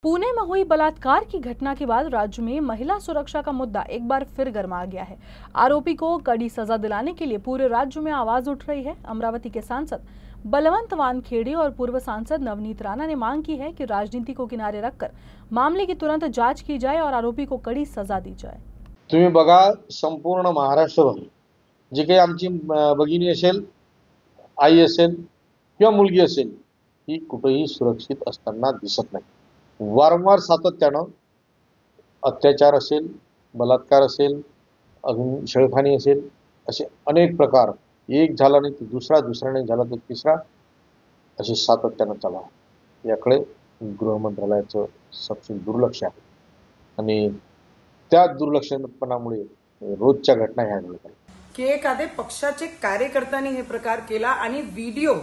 पुणे में हुई बलात्कार की घटना के बाद राज्य में महिला सुरक्षा का मुद्दा एक बार फिर गर्मा गया है। आरोपी को कड़ी सजा दिलाने के लिए पूरे राज्य में आवाज उठ रही है। अमरावती के सांसद बलवंत वानखेड़े और पूर्व सांसद नवनीत राणा ने मांग की है कि राजनीति को किनारे रखकर मामले की तुरंत जांच की जाए और आरोपी को कड़ी सजा दी जाए। तुम्ही बघा, संपूर्ण महाराष्ट्रभर जी काही आमची भगिनी असेल, आई असेल किंवा मुलगी असेल, ही कुठेही सुरक्षित असताना दिसत नाही। वारंवार सातत्यानं अत्याचार असेल, बलात्कार असेल, अजून छळखानी असेल, असे अनेक प्रकार, एक झाला नाही तर दुसरा, दुसरा नाही झाला तर तिसरा, असे सातत्यानं चालू आहे। याकडे गृह मंत्रालयाचं सपशेल दुर्लक्ष आहे आणि त्या दुर्लक्षपणामुळे रोजच्या घटना ह्या घडत आहेत की एखाद्या पक्षाचे कार्यकर्त्यांनी हे प्रकार केला आणि व्हिडिओ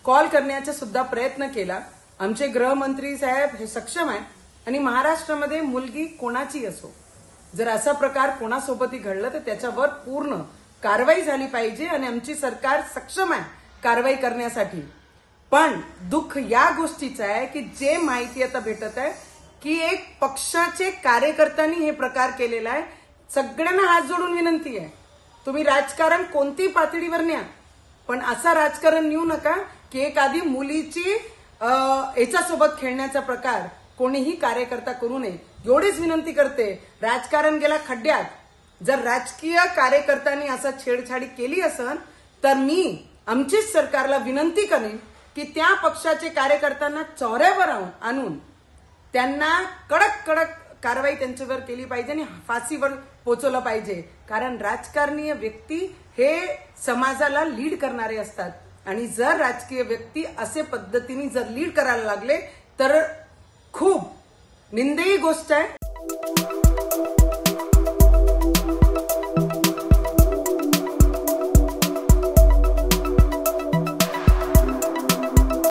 कॉल करण्याचा सुद्धा प्रयत्न केला। आमचे गृहमंत्री साहेब हे सक्षम आहे आणि महाराष्ट्रामध्ये मुलगी कोणाची असो, जर असा प्रकार कोणासोबतही घडला तर त्याच्यावर पूर्ण कारवाई झाली पाहिजे आणि आमची सरकार सक्षम आहे कारवाई करण्यासाठी। पण दुःख या गोष्टीचं आहे की जे माहिती आता भेटत आहे की एक पक्षाचे कार्यकर्त्यांनी हे प्रकार केलेला आहे। सगळ्यांना हात जोडून विनंती आहे, तुम्ही राजकारण कोणती पातळीवर न्या, पण असा राजकारण नेऊ नका की एखादी मुलीची याच्यासोबत खेळण्याचा प्रकार कोणीही कार्यकर्ता करू नये। एवढीच विनंती करते। राजकारण गेला खड्ड्यात। जर राजकीय कार्यकर्त्यांनी असा छेडछाडी केली असेल तर मी आमचीच सरकारला विनंती करेन की त्या पक्षाचे कार्यकर्त्यांना चौऱ्यावर आणून त्यांना कडक कडक कारवाई त्यांच्यावर केली पाहिजे आणि फाशीवर पोहोचवलं पाहिजे। कारण राजकारणीय व्यक्ती हे समाजाला लीड करणारे असतात आणि जर राजकीय व्यक्ती असे पद्धतीने जर लीड करायला लागले तर खूप निंदेची गोष्ट आहे।